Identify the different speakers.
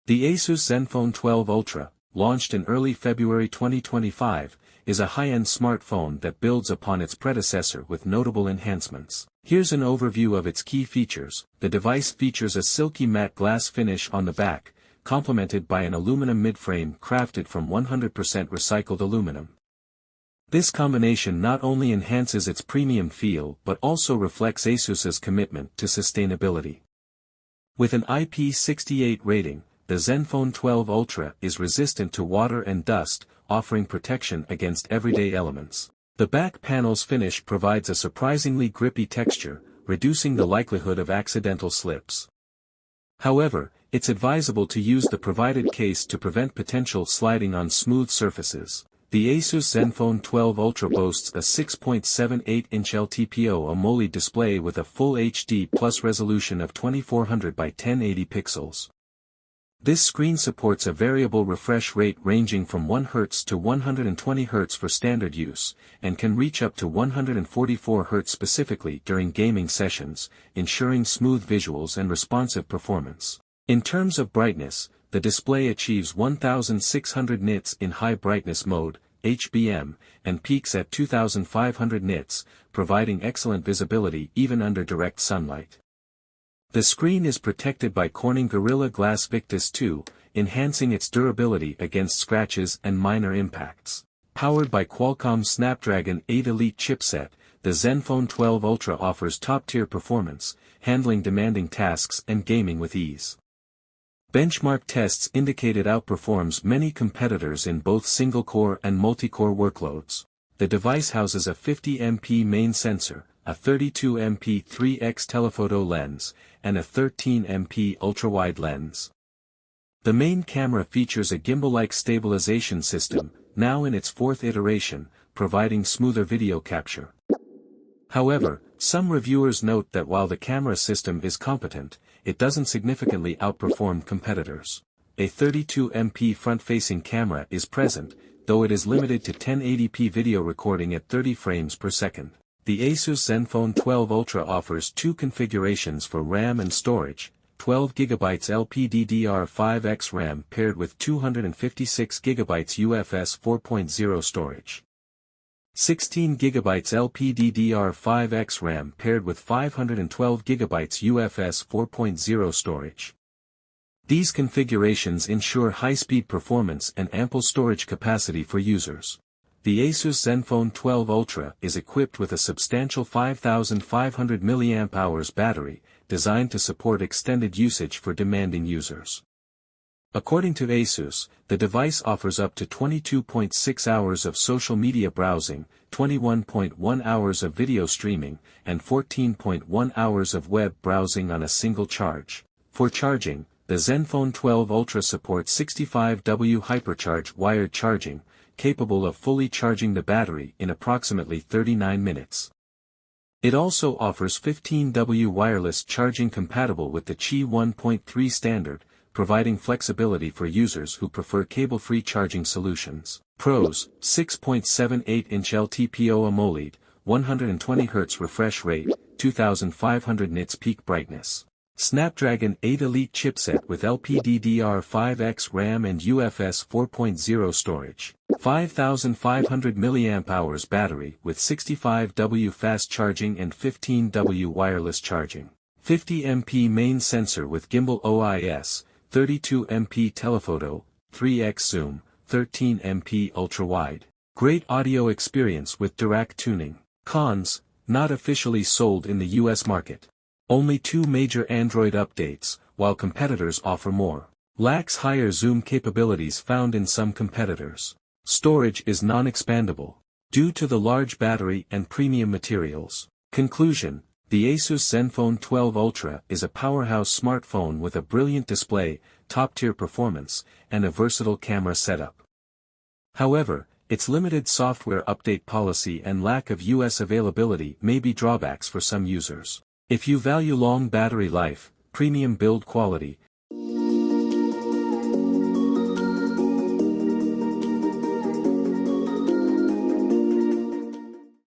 Speaker 1: The Asus Zenfone 12 Ultra, launched in early February 2025, is a high-end smartphone that builds upon its predecessor with notable enhancements. Here's an overview of its key features. The device features a silky matte glass finish on the back, complemented by an aluminum midframe crafted from 100% recycled aluminum. This combination not only enhances its premium feel but also reflects Asus's commitment to sustainability. With an IP68 rating, the Zenfone 12 Ultra is resistant to water and dust, offering protection against everyday elements. The back panel's finish provides a surprisingly grippy texture, reducing the likelihood of accidental slips. However, it's advisable to use the provided case to prevent potential sliding on smooth surfaces. The Asus Zenfone 12 Ultra boasts a 6.78-inch LTPO AMOLED display with a Full HD Plus resolution of 2400 by 1080 pixels. This screen supports a variable refresh rate ranging from 1 Hz to 120 Hz for standard use, and can reach up to 144 Hz specifically during gaming sessions, ensuring smooth visuals and responsive performance. In terms of brightness, the display achieves 1600 nits in high brightness mode, HBM, and peaks at 2500 nits, providing excellent visibility even under direct sunlight. The screen is protected by Corning Gorilla Glass Victus 2, enhancing its durability against scratches and minor impacts. Powered by Qualcomm's Snapdragon 8 Elite chipset, the Zenfone 12 Ultra offers top-tier performance, handling demanding tasks and gaming with ease. Benchmark tests indicate it outperforms many competitors in both single-core and multi-core workloads. The device houses a 50MP main sensor, a 32MP 3x telephoto lens, and a 13MP ultra-wide lens. The main camera features a gimbal-like stabilization system, now in its 4th iteration, providing smoother video capture. However, some reviewers note that while the camera system is competent, it doesn't significantly outperform competitors. A 32MP front-facing camera is present, though it is limited to 1080p video recording at 30 frames per second. The Asus Zenfone 12 Ultra offers 2 configurations for RAM and storage, 12GB LPDDR5X RAM paired with 256GB UFS 4.0 storage. 16GB LPDDR5X RAM paired with 512GB UFS 4.0 storage. These configurations ensure high-speed performance and ample storage capacity for users. The Asus Zenfone 12 Ultra is equipped with a substantial 5500 mAh battery, designed to support extended usage for demanding users. According to Asus, the device offers up to 22.6 hours of social media browsing, 21.1 hours of video streaming, and 14.1 hours of web browsing on a single charge. For charging, the Zenfone 12 Ultra supports 65W hypercharge wired charging, capable of fully charging the battery in approximately 39 minutes. It also offers 15W wireless charging compatible with the Qi 1.3 standard, providing flexibility for users who prefer cable-free charging solutions. Pros: 6.78-inch LTPO AMOLED, 120Hz refresh rate, 2500 nits peak brightness. Snapdragon 8 Elite chipset with LPDDR5X RAM and UFS 4.0 storage. 5500 mAh battery with 65W fast charging and 15W wireless charging. 50MP main sensor with gimbal OIS, 32MP telephoto, 3x zoom, 13MP ultra-wide. Great audio experience with direct tuning. Cons: not officially sold in the US market. Only 2 major Android updates, while competitors offer more. Lacks higher zoom capabilities found in some competitors. Storage is non-expandable, due to the large battery and premium materials. Conclusion: the Asus Zenfone 12 Ultra is a powerhouse smartphone with a brilliant display, top-tier performance, and a versatile camera setup. However, its limited software update policy and lack of US availability may be drawbacks for some users. If you value long battery life, premium build quality,